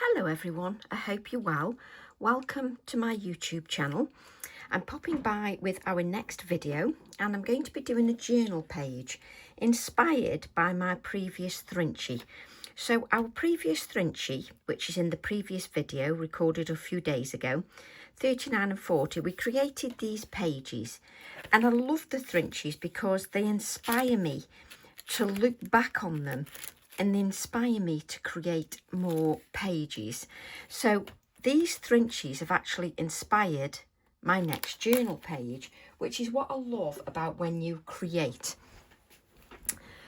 Hello everyone, I hope you're well. Welcome to my YouTube channel. I'm popping by with our next video and I'm going to be doing a journal page inspired by my previous Thrinchy. So our previous Thrinchy, which is in the previous video recorded a few days ago, 39 and 40, we created these pages and I love the Thrinchies because they inspire me to look back on them and inspire me to create more pages. So these Thrinchies have actually inspired my next journal page, which is what I love about when you create.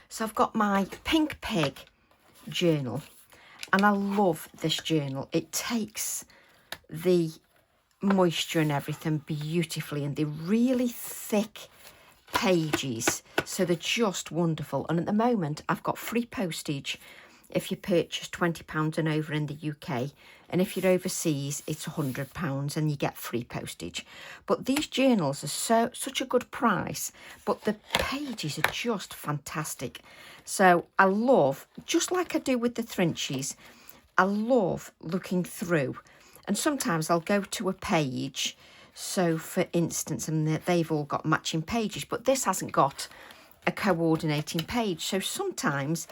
So I've got my Pink Pig journal and I love this journal. It takes the moisture and everything beautifully, and they're really thick pages, so they're just wonderful. And at the moment I've got free postage if you purchase £20 and over in the UK, and if you're overseas it's £100 and you get free postage. But these journals are such a good price, but the pages are just fantastic. So I love, just like I do with the Thrinchies, I love looking through, and sometimes I'll go to a page. So for instance, and they've all got matching pages, but this hasn't got a coordinating page. So sometimes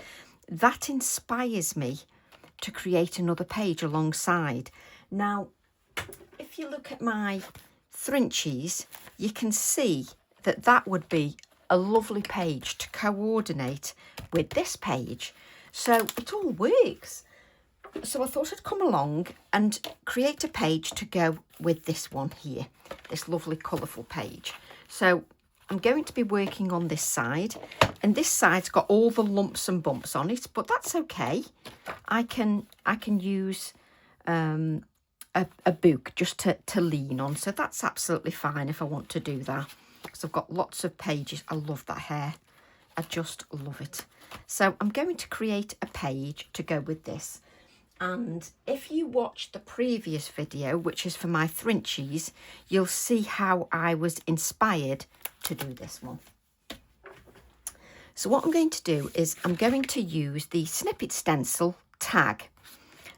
that inspires me to create another page alongside. Now, if you look at my Thrinchies, you can see that that would be a lovely page to coordinate with this page. So it all works. So I thought I'd come along and create a page to go with this one here, this lovely colourful page. So I'm going to be working on this side, and this side's got all the lumps and bumps on it, but that's okay. I can use a book just to lean on, so that's absolutely fine if I want to do that, because I've got lots of pages. I love that hair. I just love it. So I'm going to create a page to go with this. And if you watch the previous video, which is for my Thrinchies, you'll see how I was inspired to do this one. So what I'm going to do is I'm going to use the snippet stencil tag.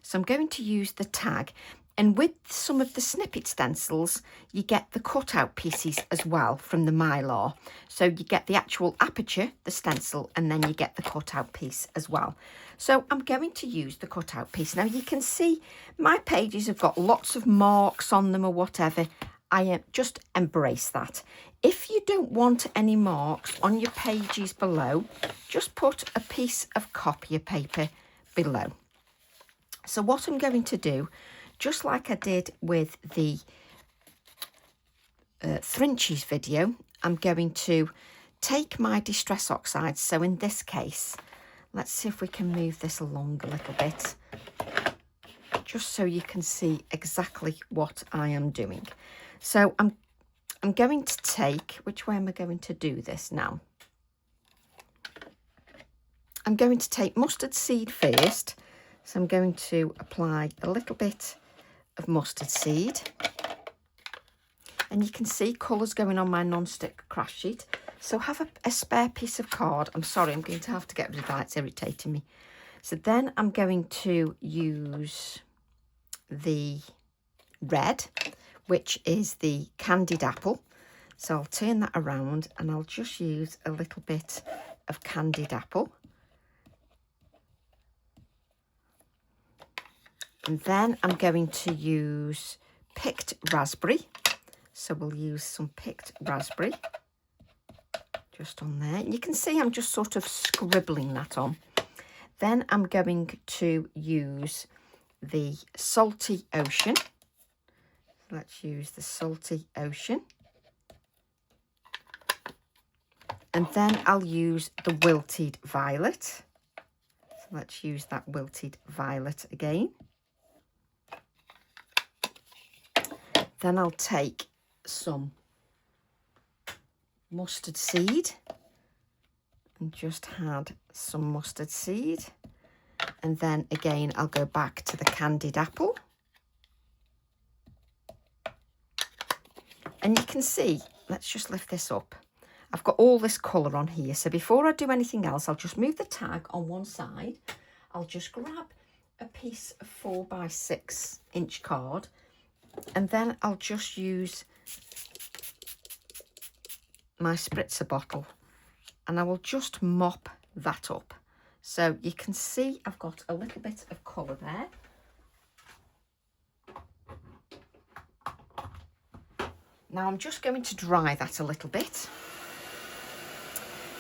So I'm going to use the tag, and with some of the snippet stencils, you get the cutout pieces as well from the Mylar. So you get the actual aperture, the stencil, and then you get the cutout piece as well. So I'm going to use the cutout piece. Now you can see my pages have got lots of marks on them or whatever. I just embrace that. If you don't want any marks on your pages below, just put a piece of copy paper below. So what I'm going to do, just like I did with the Thrinchies video, I'm going to take my Distress Oxide. So in this case, let's see if we can move this along a little bit, just so you can see exactly what I am doing. So I'm going to take, which way am I going to do this now? I'm going to take mustard seed first. So I'm going to apply a little bit of mustard seed. And you can see colours going on my non-stick craft sheet. So have a spare piece of card. I'm sorry, I'm going to have to get rid of that. It's irritating me. So then I'm going to use the red, which is the candied apple. So I'll turn that around and I'll just use a little bit of candied apple. And then I'm going to use picked raspberry. So we'll use some picked raspberry just on there. And you can see I'm just sort of scribbling that on. Then I'm going to use the salty ocean. Let's use the salty ocean. And then I'll use the wilted violet. So let's use that wilted violet again. Then I'll take some mustard seed and just add some mustard seed. And then again, I'll go back to the candied apple. And you can see, let's just lift this up. I've got all this colour on here. So before I do anything else, I'll just move the tag on one side. I'll just grab a piece of 4x6 inch card, and then I'll just use my spritzer bottle and I will just mop that up. So you can see I've got a little bit of colour there. Now I'm just going to dry that a little bit.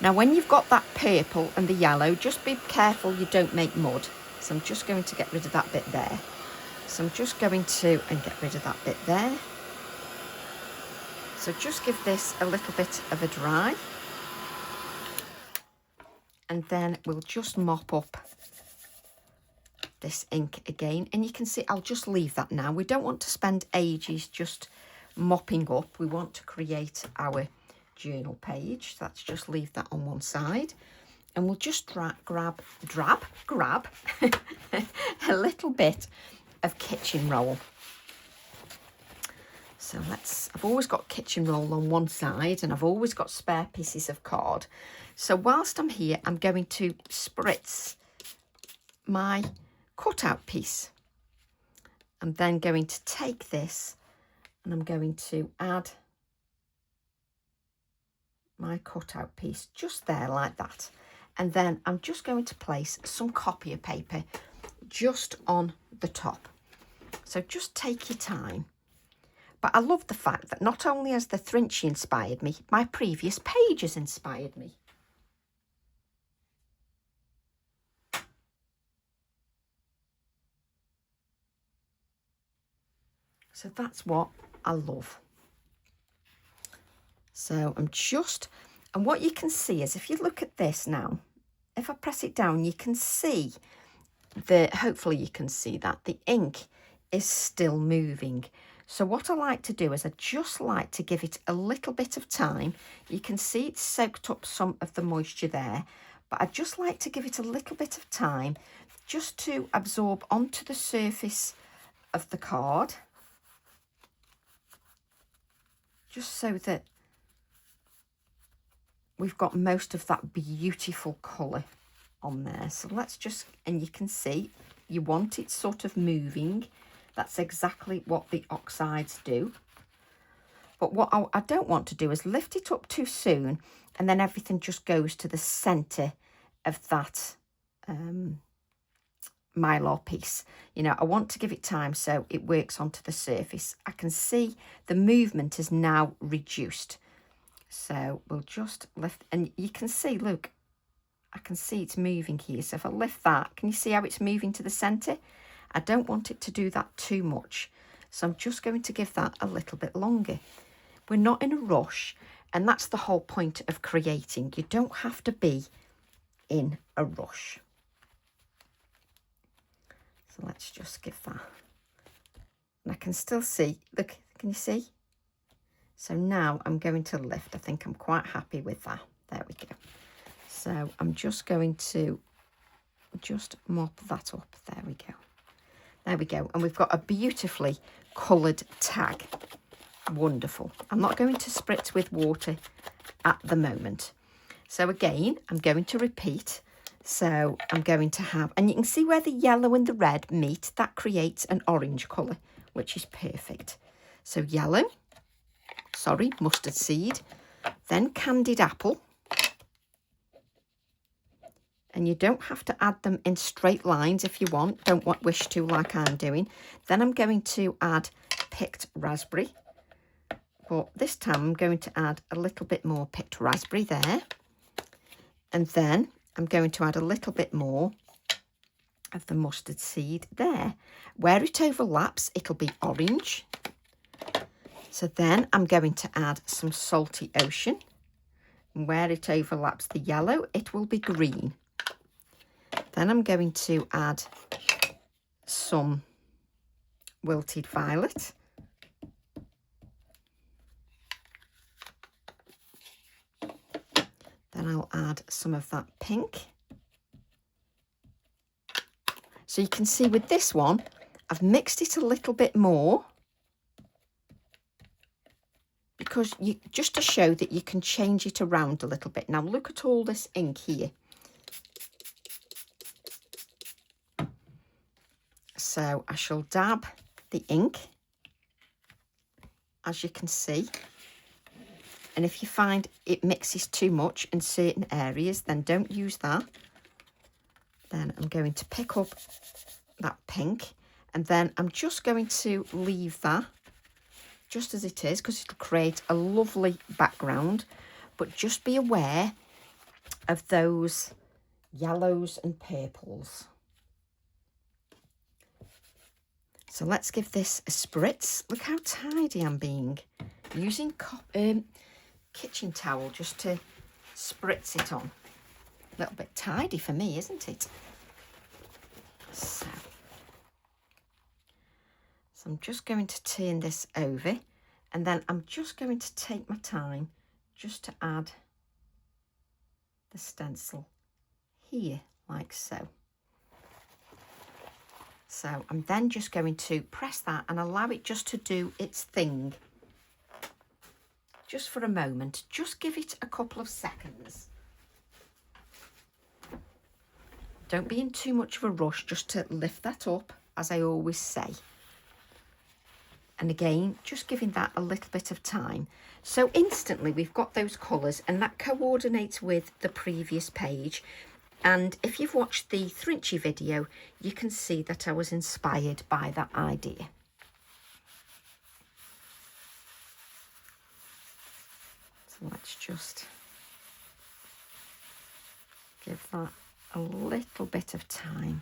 Now when you've got that purple and the yellow, just be careful you don't make mud. So I'm just going to get rid of that bit there. So I'm just going to get rid of that bit there. So just give this a little bit of a dry. And then we'll just mop up this ink again. And you can see I'll just leave that now. We don't want to spend ages just mopping up. We want to create our journal page. So let's just leave that on one side. And we'll just grab a little bit of kitchen roll. So I've always got kitchen roll on one side and I've always got spare pieces of card. So whilst I'm here, I'm going to spritz my cutout piece. I'm then going to take this and I'm going to add my cutout piece just there like that. And then I'm just going to place some copier paper just on the top. So just take your time. But I love the fact that not only has the Thrinchy inspired me, my previous page has inspired me. So that's what I love. So and what you can see is if you look at this now, if I press it down, you can see hopefully you can see that the ink is still moving. So what I like to do is I just like to give it a little bit of time. You can see it's soaked up some of the moisture there, but I just like to give it a little bit of time just to absorb onto the surface of the card. Just so that we've got most of that beautiful colour on there. So let's just, and you can see you want it sort of moving. That's exactly what the oxides do. But what I don't want to do is lift it up too soon and then everything just goes to the centre of that mylar piece. You know, I want to give it time so it works onto the surface. I can see the movement is now reduced. So we'll just lift, and you can see, look, I can see it's moving here. So if I lift that, can you see how it's moving to the centre? I don't want it to do that too much. So I'm just going to give that a little bit longer. We're not in a rush, and that's the whole point of creating. You don't have to be in a rush. So let's just give that. And I can still see, look, can you see? So now I'm going to lift. I think I'm quite happy with that. There we go. So I'm just going to just mop that up. There we go. There we go. And we've got a beautifully coloured tag. Wonderful. I'm not going to spritz with water at the moment. So again, I'm going to repeat. So I'm going to have, and you can see where the yellow and the red meet, that creates an orange colour, which is perfect. So yellow, mustard seed, then candied apple. And you don't have to add them in straight lines if you don't wish to, like I'm doing. Then I'm going to add picked raspberry. But this time I'm going to add a little bit more picked raspberry there. And then I'm going to add a little bit more of the mustard seed there. Where it overlaps, it'll be orange. So then I'm going to add some salty ocean. And where it overlaps the yellow, it will be green. Then I'm going to add some wilted violet. Then I'll add some of that pink. So you can see with this one, I've mixed it a little bit more because just to show that you can change it around a little bit. Now look at all this ink here. So I shall dab the ink, as you can see. And if you find it mixes too much in certain areas, then don't use that. Then I'm going to pick up that pink, and then I'm just going to leave that just as it is, because it'll create a lovely background. But just be aware of those yellows and purples. So let's give this a spritz. Look how tidy I'm being. Using kitchen towel just to spritz it on. A little bit tidy for me, isn't it? So I'm just going to turn this over, and then I'm just going to take my time just to add the stencil here, like so. So I'm then just going to press that and allow it just to do its thing. Just for a moment, just give it a couple of seconds. Don't be in too much of a rush, just to lift that up, as I always say. And again, just giving that a little bit of time. So instantly we've got those colours, and that coordinates with the previous page. And if you've watched the Thrinchy video, you can see that I was inspired by that idea. So let's just give that a little bit of time.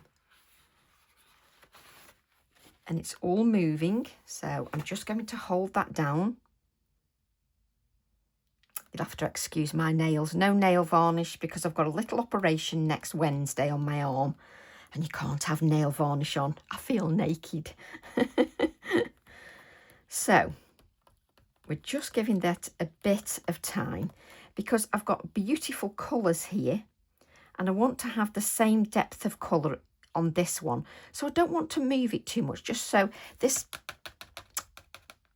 And it's all moving, so I'm just going to hold that down. You'll have to excuse my nails. No nail varnish, because I've got a little operation next Wednesday on my arm, and you can't have nail varnish on. I feel naked. So we're just giving that a bit of time, because I've got beautiful colours here, and I want to have the same depth of colour on this one. So I don't want to move it too much, just so this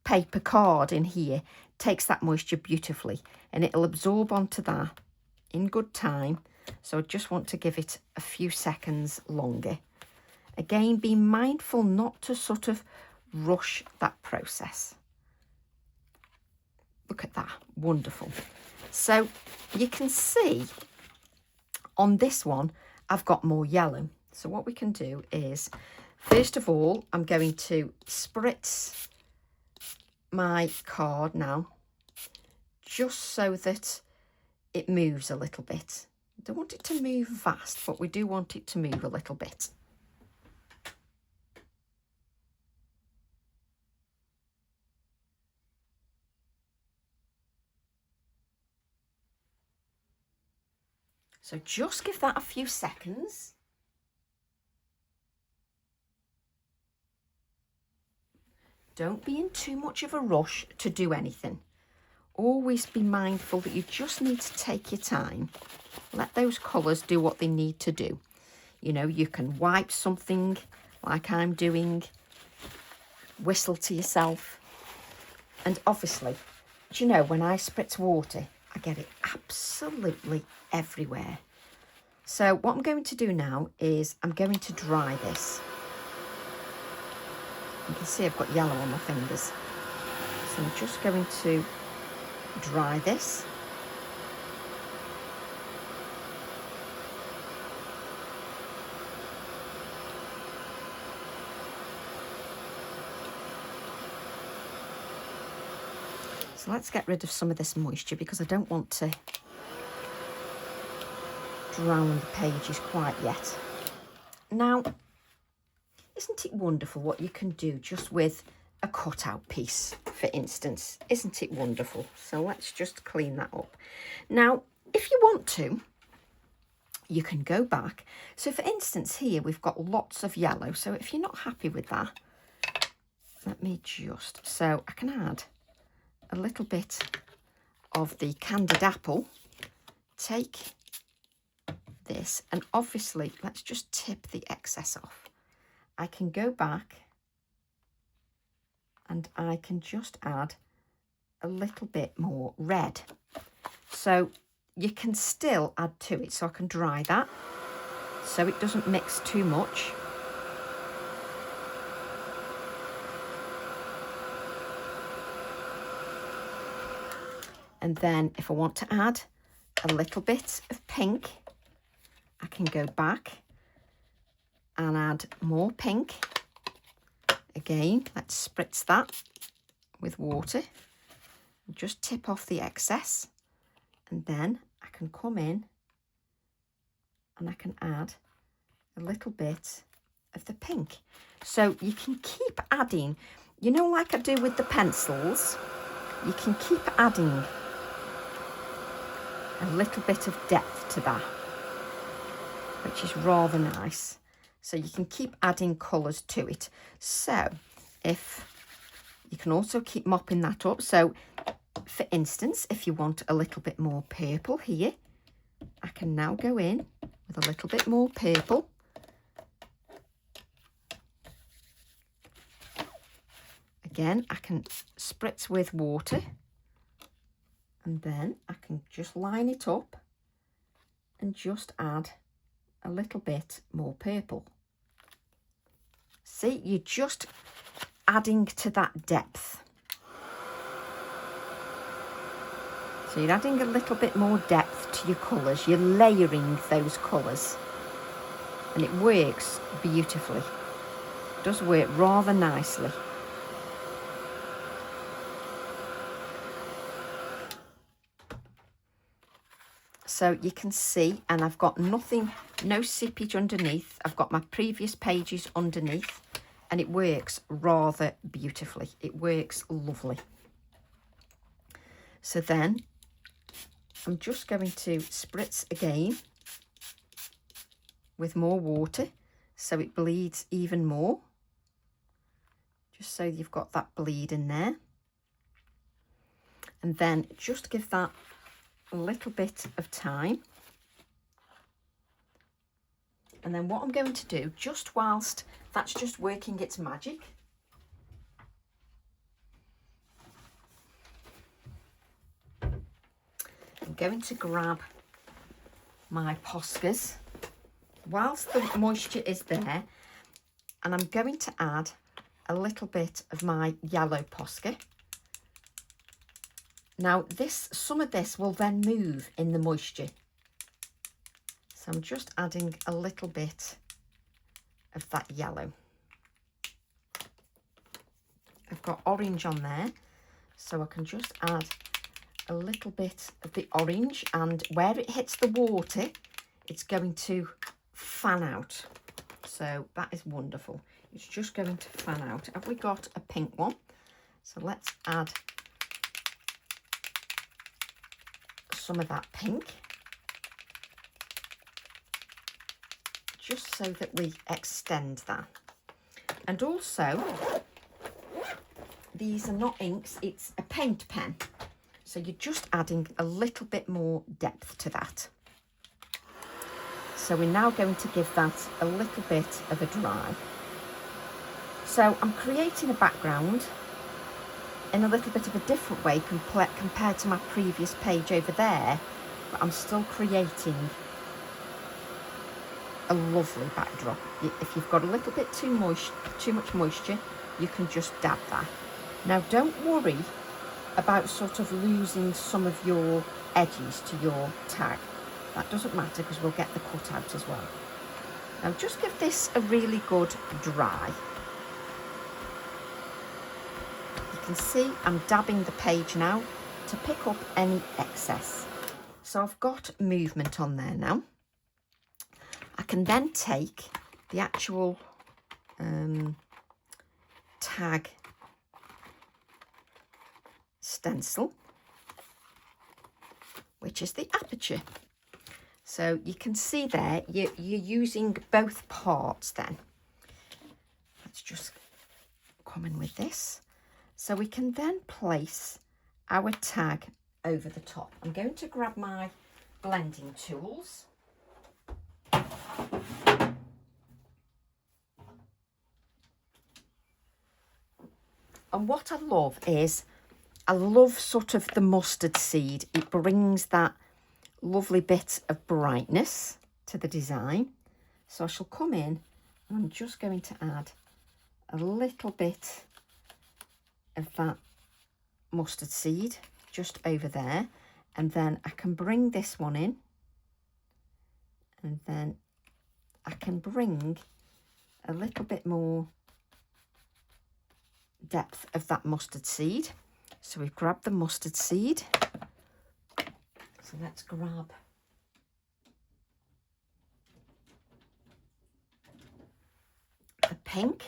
paper card in here takes that moisture beautifully, and it'll absorb onto that in good time. So I just want to give it a few seconds longer. Again, be mindful not to sort of rush that process. Look at that, wonderful. So you can see on this one, I've got more yellow. So what we can do is, first of all, I'm going to spritz my card now, just so that it moves a little bit. I don't want it to move fast, but we do want it to move a little bit. So just give that a few seconds. Don't be in too much of a rush to do anything. Always be mindful that you just need to take your time. Let those colours do what they need to do. You know, you can wipe something like I'm doing, whistle to yourself. And obviously, do you know, when I spritz water, I get it absolutely everywhere. So what I'm going to do now is I'm going to dry this. You can see I've got yellow on my fingers. So I'm just going to dry this. So let's get rid of some of this moisture, because I don't want to drown the pages quite yet. Now, isn't it wonderful what you can do just with a cutout piece, for instance? Isn't it wonderful? So let's just clean that up. Now, if you want to, you can go back. So for instance, here we've got lots of yellow. So if you're not happy with that, let me just, so I can add a little bit of the candied apple. Take this, and obviously let's just tip the excess off. I can go back and I can just add a little bit more red. So you can still add to it. So I can dry that so it doesn't mix too much. And then if I want to add a little bit of pink, I can go back and add more pink. Again, let's spritz that with water. Just tip off the excess. And then I can come in and I can add a little bit of the pink. So you can keep adding, you know, like I do with the pencils, you can keep adding a little bit of depth to that, which is rather nice. So you can keep adding colours to it. So if you can also keep mopping that up. So for instance, if you want a little bit more purple here, I can now go in with a little bit more purple. Again, I can spritz with water, and then I can just line it up and just add a little bit more purple. See, you're just adding to that depth. So you're adding a little bit more depth to your colours. You're layering those colours, and it works beautifully. It does work rather nicely. So you can see, and I've got nothing, no seepage underneath. I've got my previous pages underneath, and it works rather beautifully. It works lovely. So then I'm just going to spritz again with more water so it bleeds even more. Just so you've got that bleed in there. And then just give that a little bit of time. And then what I'm going to do, just whilst that's just working its magic, I'm going to grab my Poscas whilst the moisture is there, and I'm going to add a little bit of my yellow Posca. Now some of this will then move in the moisture. So I'm just adding a little bit of that yellow. I've got orange on there, so I can just add a little bit of the orange, and where it hits the water, it's going to fan out. So that is wonderful. It's just going to fan out. Have we got a pink one? So let's add some of that pink, just so that we extend that. And also, these are not inks, it's a paint pen. So you're just adding a little bit more depth to that. So we're now going to give that a little bit of a dry. So I'm creating a background in a little bit of a different way compared to my previous page over there, but I'm still creating a lovely backdrop. If you've got a little bit too much moisture, you can just dab that. Now don't worry about sort of losing some of your edges to your tag. That doesn't matter because we'll get the cut out as well. Now just give this a really good dry. You can see I'm dabbing the page now to pick up any excess. So I've got movement on there now. I can then take the actual tag stencil, which is the aperture. So you can see there, you're using both parts then. Let's just come in with this. So we can then place our tag over the top. I'm going to grab my blending tools. And what I love is, I love sort of the mustard seed. It brings that lovely bit of brightness to the design. So I shall come in and I'm just going to add a little bit of that mustard seed just over there, and then I can bring this one in, and then I can bring a little bit more depth of that mustard seed. So we've grabbed the mustard seed. So let's grab the pink.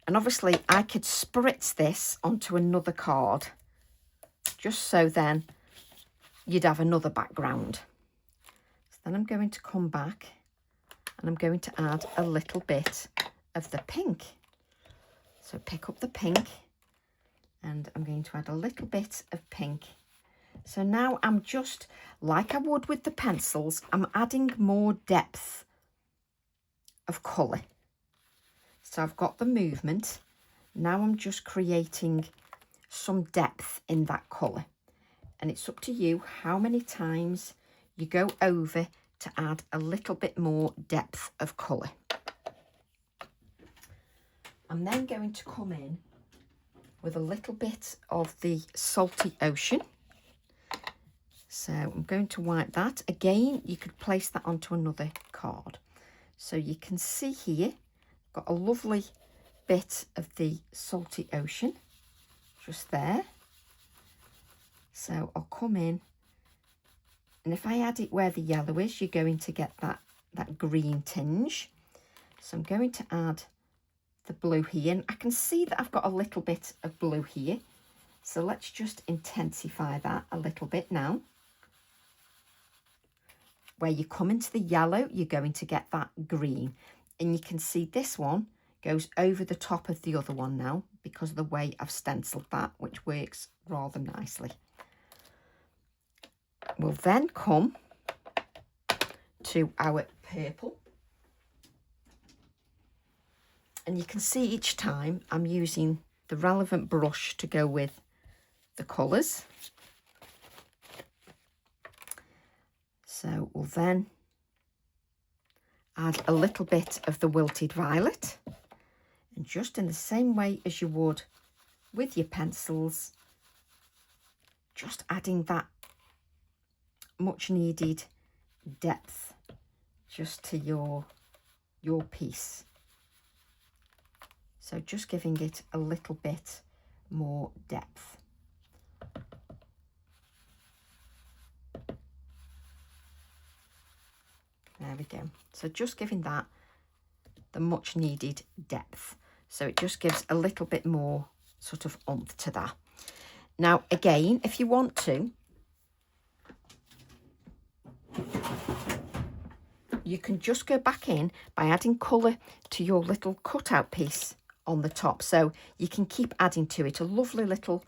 And obviously I could spritz this onto another card, just so then you'd have another background. So then I'm going to come back and I'm going to add a little bit of the pink. So pick up the pink and I'm going to add a little bit of pink. So now I'm just, like I would with the pencils, I'm adding more depth of colour. So I've got the movement. Now I'm just creating some depth in that colour. And it's up to you how many times you go over to add a little bit more depth of colour. I'm then going to come in with a little bit of the salty ocean. So I'm going to wipe that. Again, you could place that onto another card. So you can see here, got a lovely bit of the salty ocean just there. So I'll come in, and if I add it where the yellow is, you're going to get that green tinge. So I'm going to add the blue here, and I can see that I've got a little bit of blue here. So let's just intensify that a little bit now. Where you come into the yellow, you're going to get that green. And you can see this one goes over the top of the other one now because of the way I've stenciled that, which works rather nicely. We'll then come to our purple. And you can see each time I'm using the relevant brush to go with the colours. So we'll then add a little bit of the wilted violet. And just in the same way as you would with your pencils, just adding that much needed depth just to your piece. So just giving it a little bit more depth. There we go. So just giving that the much needed depth. So it just gives a little bit more sort of oomph to that. Now, again, if you want to, you can just go back in by adding colour to your little cutout piece on the top. So you can keep adding to it, a lovely little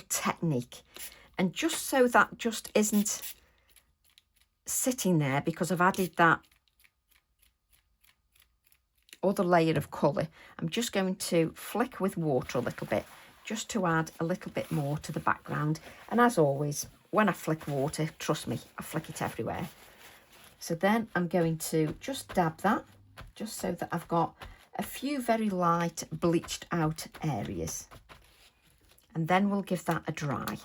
technique. And just so that just isn't sitting there because I've added that other layer of colour, I'm just going to flick with water a little bit just to add a little bit more to the background. And as always, when I flick water, trust me, I flick it everywhere. So then I'm going to just dab that just so that I've got a few very light bleached out areas. And then we'll give that a dry.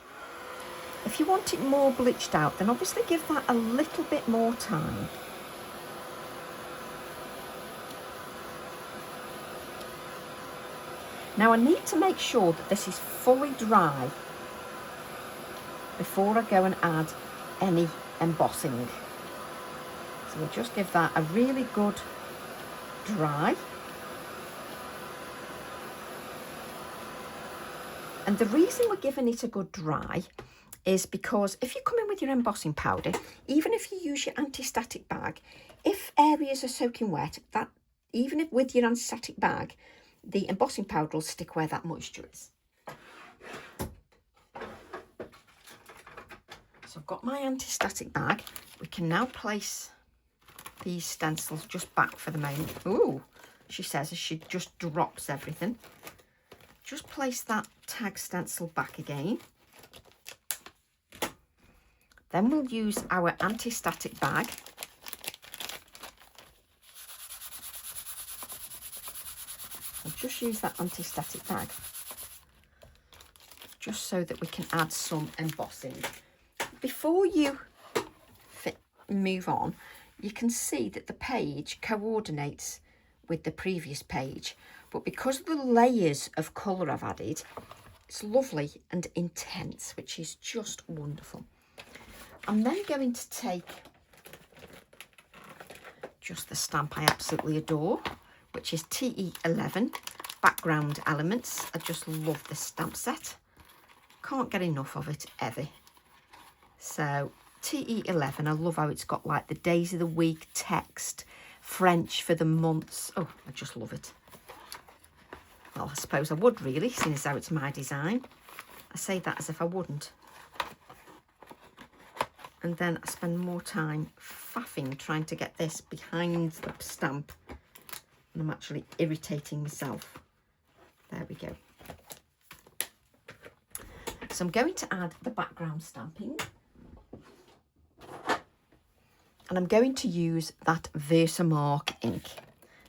If you want it more bleached out, then obviously give that a little bit more time. Now I need to make sure that this is fully dry before I go and add any embossing. So we'll just give that a really good dry. And the reason we're giving it a good dry is because if you come in with your embossing powder, even if you use your anti-static bag, if areas are soaking wet, that even if with your anti-static bag, the embossing powder will stick where that moisture is. So I've got my anti-static bag. We can now place these stencils just back for the moment. Ooh, she says as she just drops everything. Just place that tag stencil back again. Then we'll use our anti-static bag. I'll just use that anti-static bag just so that we can add some embossing. Before you move on, you can see that the page coordinates with the previous page, but because of the layers of colour I've added, it's lovely and intense, which is just wonderful. I'm then going to take just the stamp I absolutely adore, which is TE11 Background Elements. I just love this stamp set. Can't get enough of it ever. So TE11, I love how it's got like the days of the week text, French for the months. Oh, I just love it. Well, I suppose I would really, seeing as how it's my design. I say that as if I wouldn't. And then I spend more time faffing trying to get this behind the stamp. And I'm actually irritating myself. There we go. So I'm going to add the background stamping. And I'm going to use that Versamark ink.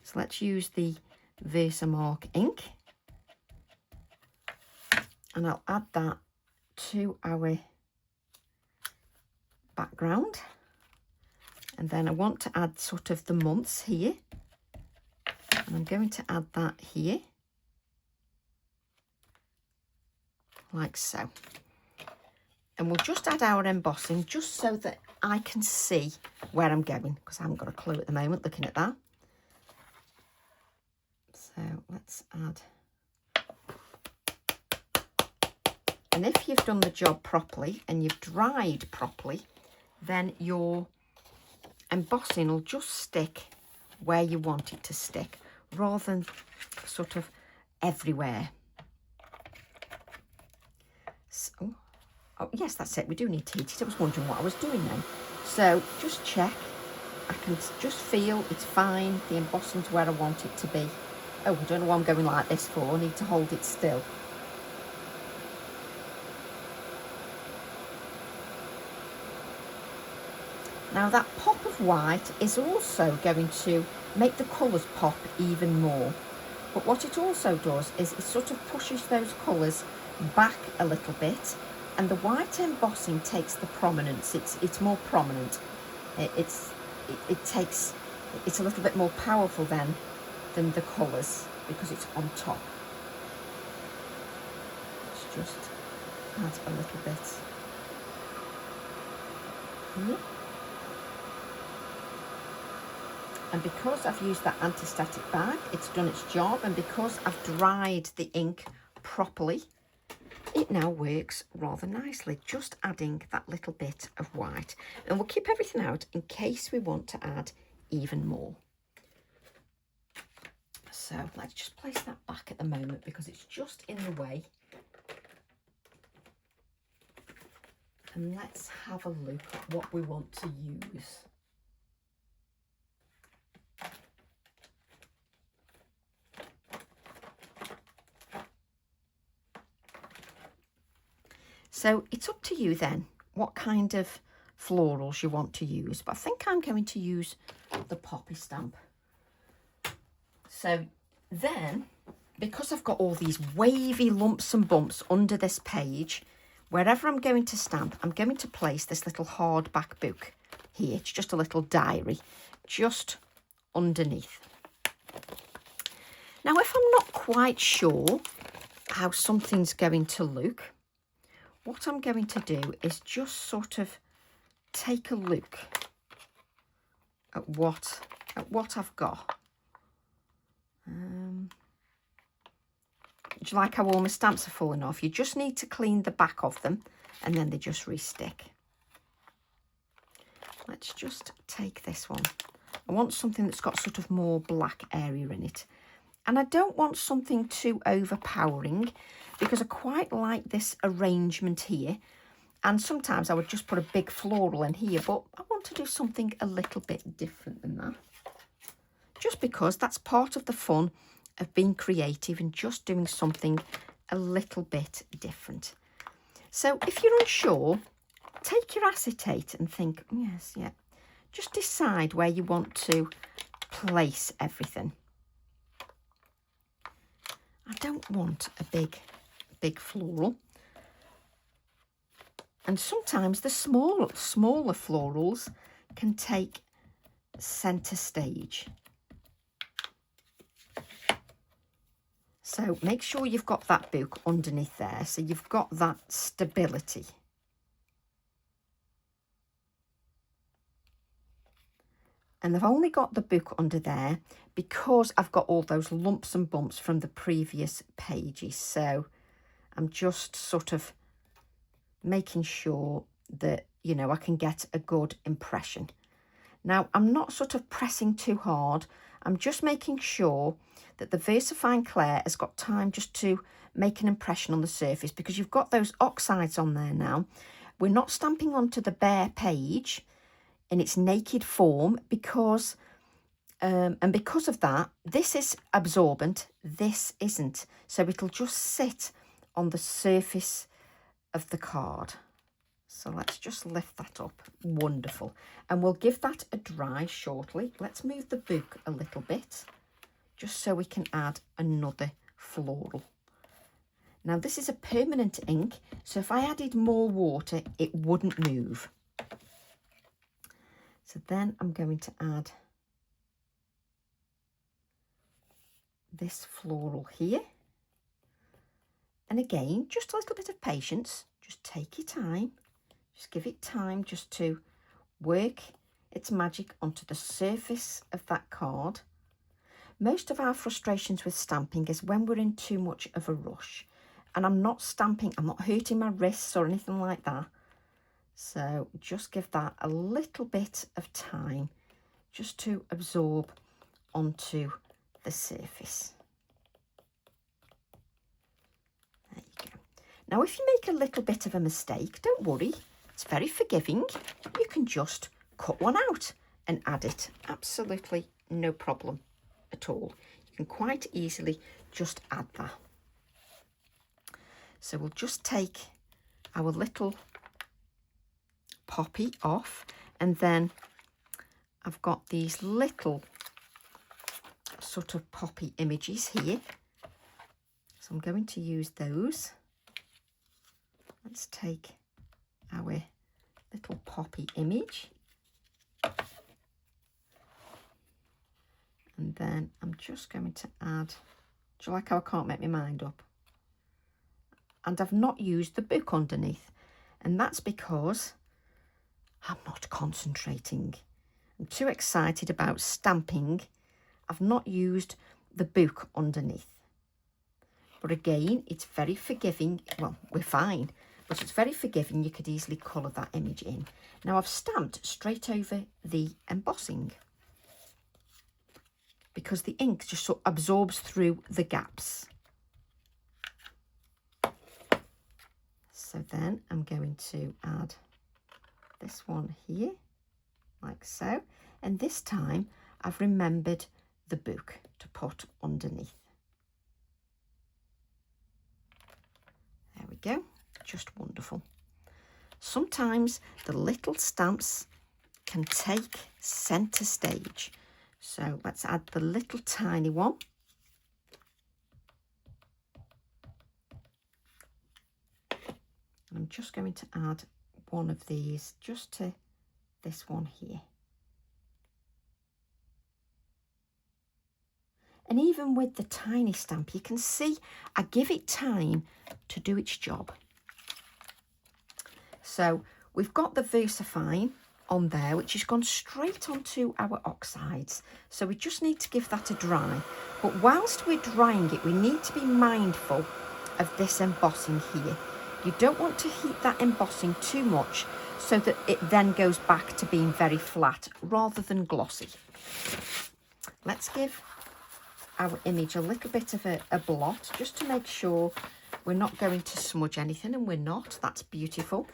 So let's use the Versamark ink. And I'll add that to our background. And then I want to add sort of the months here. And I'm going to add that here. Like so. And we'll just add our embossing just so that I can see where I'm going, because I haven't got a clue at the moment looking at that. So let's add. And if you've done the job properly and you've dried properly, then your embossing will just stick where you want it to stick, rather than sort of everywhere. So, oh yes, that's it. We do need to heat it. I was wondering what I was doing then. So just check. I can just feel it's fine. The embossing's where I want it to be. Oh, I don't know why I'm going like this for. I need to hold it still. Now that pop of white is also going to make the colours pop even more. But what it also does is it sort of pushes those colours back a little bit, and the white embossing takes the prominence. It's more prominent. It's a little bit more powerful then than the colours because it's on top. Let's just add a little bit here. And because I've used that anti-static bag, it's done its job. And because I've dried the ink properly, it now works rather nicely, just adding that little bit of white. And we'll keep everything out in case we want to add even more. So let's just place that back at the moment because it's just in the way. And let's have a look at what we want to use. So it's up to you then what kind of florals you want to use, but I think I'm going to use the poppy stamp. So then, because I've got all these wavy lumps and bumps under this page, wherever I'm going to stamp, I'm going to place this little hardback book here. It's just a little diary, just underneath. Now, if I'm not quite sure how something's going to look, what I'm going to do is just sort of take a look at what I've got. Do you like how all my stamps are falling off? You just need to clean the back of them and then they just re-stick. Let's just take this one. I want something that's got sort of more black area in it. And I don't want something too overpowering because I quite like this arrangement here. And sometimes I would just put a big floral in here, but I want to do something a little bit different than that. Just because that's part of the fun of being creative and just doing something a little bit different. So if you're unsure, take your acetate and think, yes, yeah. Just decide where you want to place everything. I don't want a big floral. And sometimes the smaller florals can take centre stage. So make sure you've got that book underneath there, so you've got that stability. And I've only got the book under there because I've got all those lumps and bumps from the previous pages. So I'm just sort of making sure that, you know, I can get a good impression. Now, I'm not sort of pressing too hard. I'm just making sure that the VersaFine Clair has got time just to make an impression on the surface, because you've got those oxides on there now. We're not stamping onto the bare page in its naked form because because of that, this is absorbent, this isn't. So it'll just sit on the surface of the card. So let's just lift that up. Wonderful. And we'll give that a dry shortly. Let's move the book a little bit, just so we can add another floral. Now this is a permanent ink, so if I added more water, it wouldn't move. So then I'm going to add this floral here. And again, just a little bit of patience. Just take your time. Just give it time just to work its magic onto the surface of that card. Most of our frustrations with stamping is when we're in too much of a rush. And I'm not stamping, I'm not hurting my wrists or anything like that. So just give that a little bit of time just to absorb onto the surface. There you go. Now, if you make a little bit of a mistake, don't worry. It's very forgiving. You can just cut one out and add it. Absolutely no problem at all. You can quite easily just add that. So we'll just take our little poppy off, and then I've got these little sort of poppy images here. So I'm going to use those. Let's take our little poppy image. And then I'm just going to add, do you like how I can't make my mind up? And I've not used the book underneath. And that's because I'm not concentrating. I'm too excited about stamping. I've not used the book underneath. But again, it's very forgiving. Well, we're fine, but it's very forgiving. You could easily colour that image in. Now I've stamped straight over the embossing because the ink just sort of absorbs through the gaps. So then I'm going to add this one here, like so. And this time I've remembered the book to put underneath. There we go, just wonderful. Sometimes the little stamps can take centre stage. So let's add the little tiny one. I'm just going to add one of these just to this one here. And even with the tiny stamp, you can see I give it time to do its job. So we've got the VersaFine on there, which has gone straight onto our oxides. So we just need to give that a dry. But whilst we're drying it, we need to be mindful of this embossing here. You don't want to heat that embossing too much so that it then goes back to being very flat rather than glossy. Let's give our image a little bit of a blot just to make sure we're not going to smudge anything, and we're not. That's beautiful.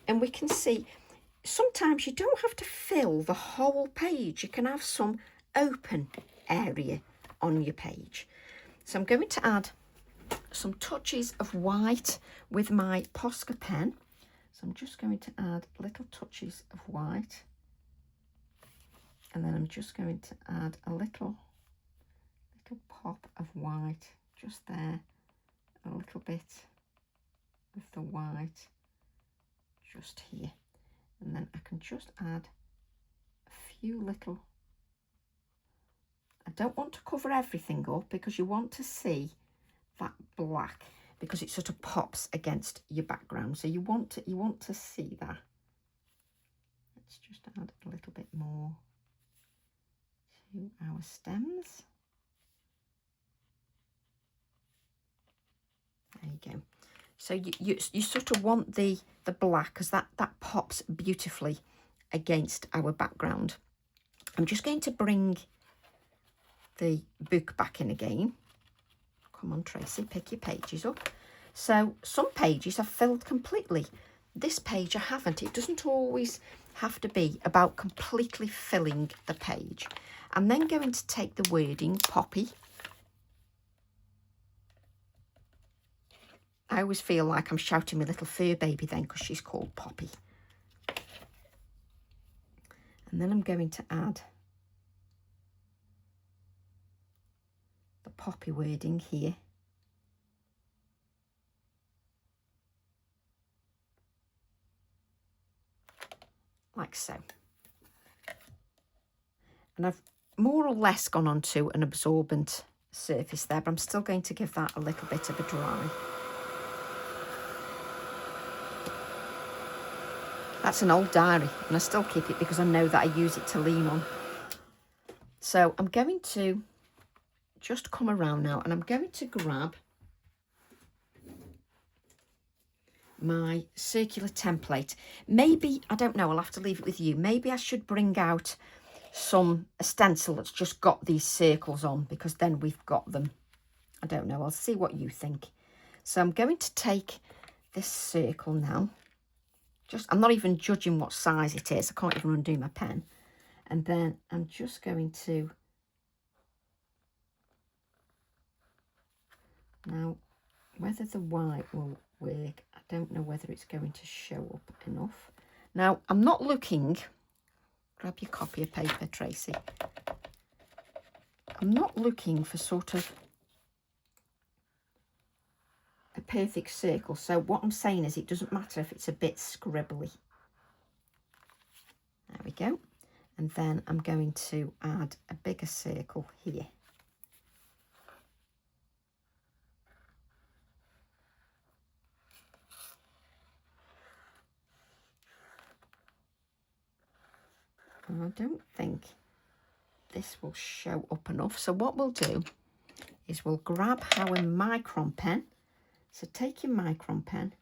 And we can see sometimes you don't have to fill the whole page. You can have some open area on your page. So I'm going to add some touches of white with my Posca pen. So I'm just going to add little touches of white, and then I'm just going to add a little pop of white just there, a little bit of the white just here. And then I can just add a few little, I don't want to cover everything up because you want to see that black, because it sort of pops against your background. So you want to see that. Let's just add a little bit more to our stems. There you go. So you sort of want the black, because that pops beautifully against our background. I'm just going to bring the book back in again. Come on, Tracy, pick your pages up. So some pages I've filled completely. This page I haven't. It doesn't always have to be about completely filling the page. I'm then going to take the wording Poppy. I always feel like I'm shouting my little fur baby then, because she's called Poppy. And then I'm going to add the Poppy wording here. Like so. And I've more or less gone onto an absorbent surface there, but I'm still going to give that a little bit of a dry. That's an old diary, and I still keep it because I know that I use it to lean on. So I'm going to just come around now, and I'm going to grab my circular template. Maybe, I don't know, I'll have to leave it with you. Maybe I should bring out a stencil that's just got these circles on, because then we've got them. I don't know, I'll see what you think. So I'm going to take this circle now. I'm not even judging what size it is. I can't even undo my pen. And then I'm just going to, now whether the white will work, I don't know whether it's going to show up enough. Now I'm not looking, grab your copy of paper, Tracy. I'm not looking for sort of a perfect circle. So what I'm saying is it doesn't matter if it's a bit scribbly. There we go. And then I'm going to add a bigger circle here. And I don't think this will show up enough. So what we'll do is we'll grab our micron pen. So take your micron pen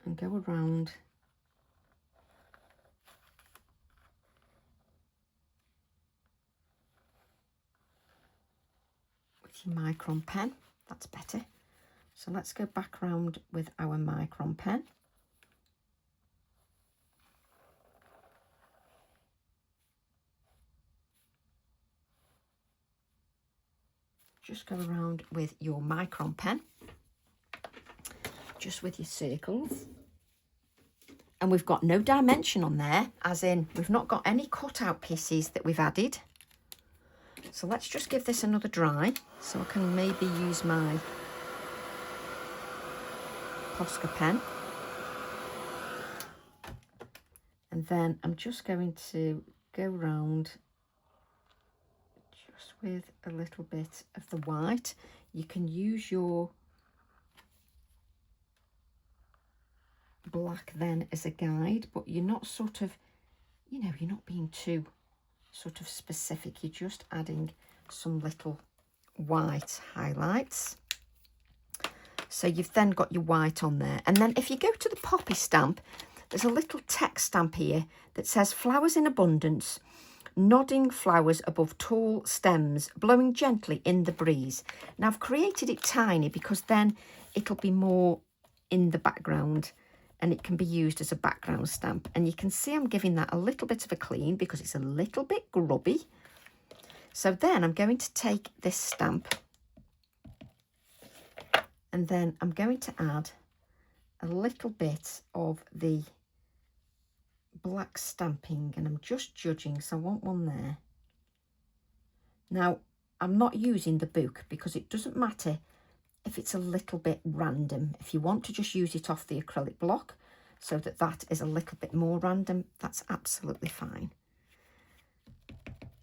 and go around with your micron pen. That's better. So let's go back around with our micron pen. Just go around with your micron pen, just with your circles. And we've got no dimension on there, as in we've not got any cutout pieces that we've added. So let's just give this another dry, so I can maybe use my Posca pen. And then I'm just going to go round just with a little bit of the white. You can use your black then as a guide, but you're not sort of, you know, you're not being too sort of specific. You're just adding some little white highlights. So you've then got your white on there. And then if you go to the poppy stamp, there's a little text stamp here that says flowers in abundance, nodding flowers above tall stems, blowing gently in the breeze. Now I've created it tiny because then it'll be more in the background and it can be used as a background stamp. And you can see I'm giving that a little bit of a clean because it's a little bit grubby. So then I'm going to take this stamp and then I'm going to add a little bit of the black stamping, and I'm just judging, so I want one there. Now I'm not using the book because it doesn't matter if it's a little bit random. If you want to just use it off the acrylic block so that that is a little bit more random, that's absolutely fine.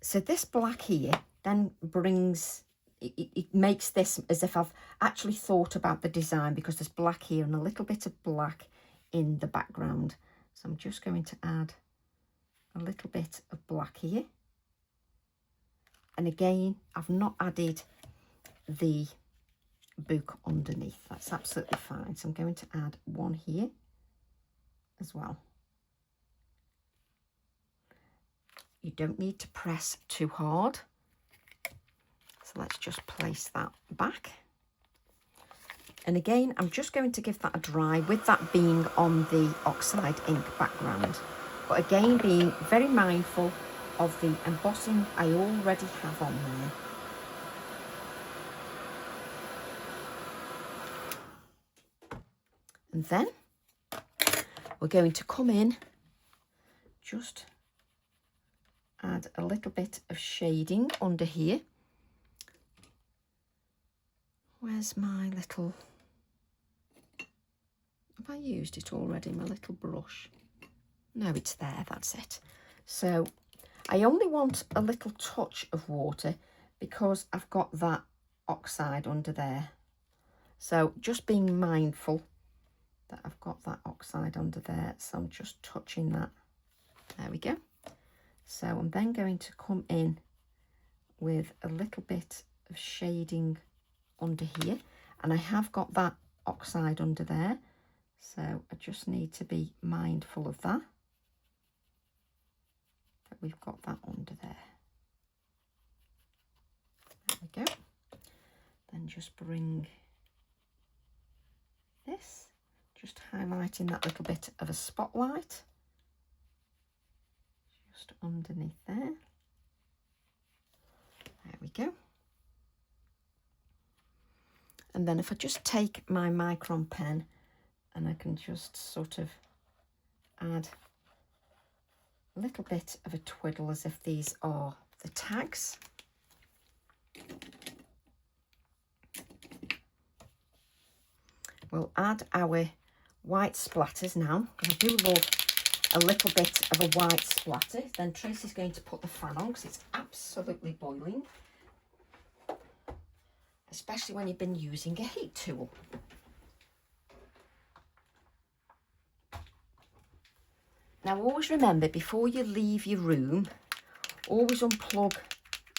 So this black here then brings, it makes this as if I've actually thought about the design, because there's black here and a little bit of black in the background. So I'm just going to add a little bit of black here. And again, I've not added the book underneath. That's absolutely fine. So I'm going to add one here as well. You don't need to press too hard. So let's just place that back. And again, I'm just going to give that a dry, with that being on the oxide ink background. But again, being very mindful of the embossing I already have on there. And then we're going to come in, just add a little bit of shading under here. Where's my little, have I used it already, my little brush? No, it's there, that's it. So I only want a little touch of water because I've got that oxide under there. So just being mindful that I've got that oxide under there. So I'm just touching that. There we go. So I'm then going to come in with a little bit of shading under here. And I have got that oxide under there. So I just need to be mindful of that. That we've got that under there. There we go. Then just bring this, just highlighting that little bit of a spotlight. Just underneath there. There we go. And then if I just take my micron pen and I can just sort of add a little bit of a twiddle as if these are the tags. We'll add our white splatters now, because I do love a little bit of a white splatter. Then Tracy's going to put the fan on because it's absolutely boiling, especially when you've been using a heat tool. Now always remember, before you leave your room, always unplug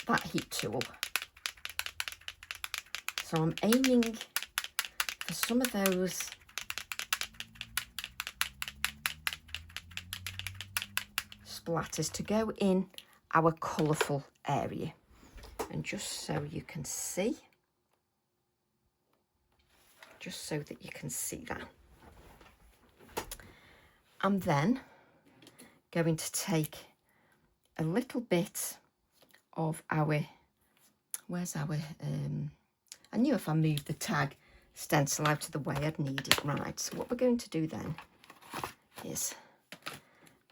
that heat tool. So I'm aiming for some of those splatters to go in our colourful area. And just so you can see, just so that you can see that. I'm then going to take a little bit of our, where's our, I knew if I moved the tag stencil out of the way I'd need it. Right, so what we're going to do then is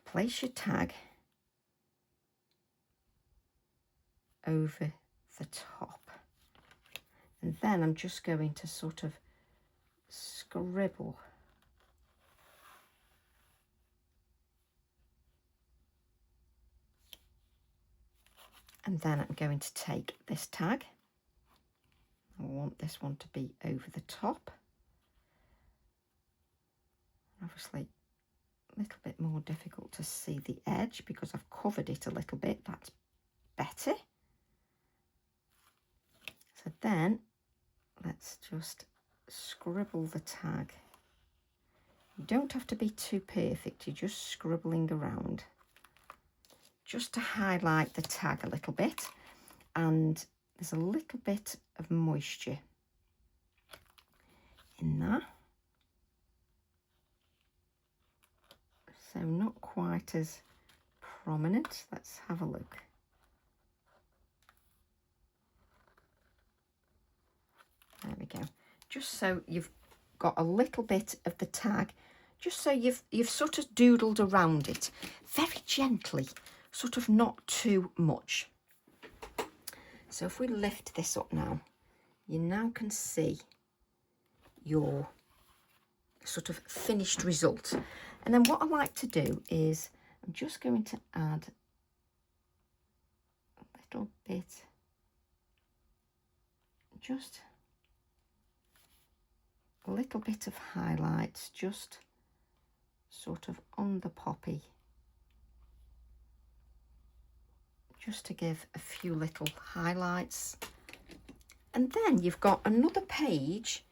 place your tag over the top, and then I'm just going to sort of scribble and then I'm going to take this tag. I want this one to be over the top. Obviously a little bit more difficult to see the edge because I've covered it a little bit. That's better. So then let's just scribble the tag. You don't have to be too perfect, you're just scribbling around just to highlight the tag a little bit, and there's a little bit of moisture in there, so not quite as prominent. Let's have a look. There we go. Just so you've got a little bit of the tag, just so you've sort of doodled around it very gently, sort of not too much. So if we lift this up now, you now can see your sort of finished result. And then what I like to do is I'm just going to add a little bit, just a little bit of highlights, just sort of on the poppy, just to give a few little highlights. And then you've got another page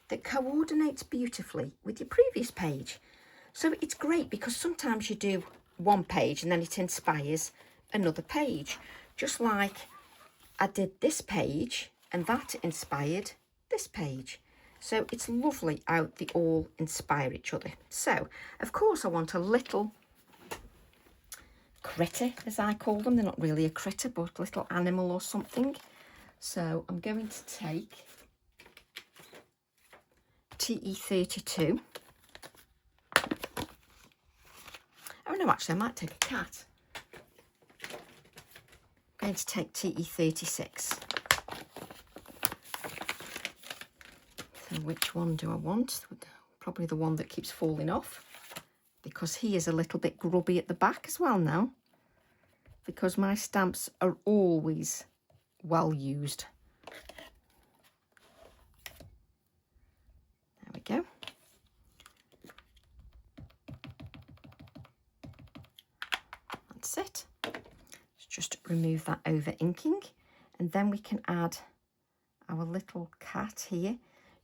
that coordinates beautifully with your previous page. So it's great because sometimes you do one page and then it inspires another page. Just like I did this page and that inspired this page. So it's lovely how they all inspire each other. So, of course, I want a little critter, as I call them. They're not really a critter, but a little animal or something. So I'm going to take TE32. Oh no, actually I might take a cat. I'm going to take TE36. So which one do I want? Probably the one that keeps falling off, because he is a little bit grubby at the back as well now, because my stamps are always well used. There we go. That's it. Let's just remove that over inking, and then we can add our little cat here,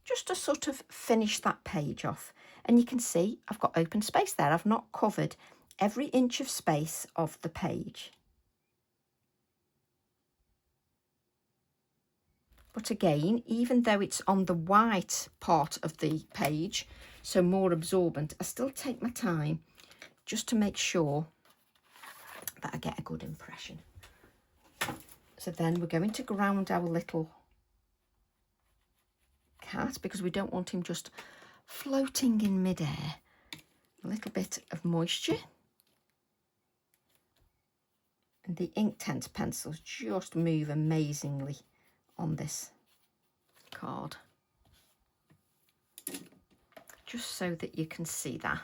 just to sort of finish that page off. And you can see I've got open space there. I've not covered every inch of space of the page. But again, even though it's on the white part of the page, so more absorbent, I still take my time just to make sure that I get a good impression. So then we're going to ground our little cat, because we don't want him just floating in midair. A little bit of moisture, and the Inktense pencils just move amazingly on this card, just so that you can see that.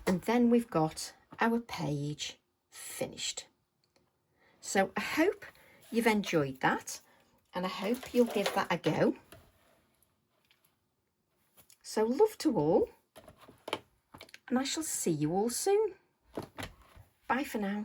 And then we've got our page finished. So I hope you've enjoyed that, and I hope you'll give that a go. So love to all, and I shall see you all soon. Bye for now.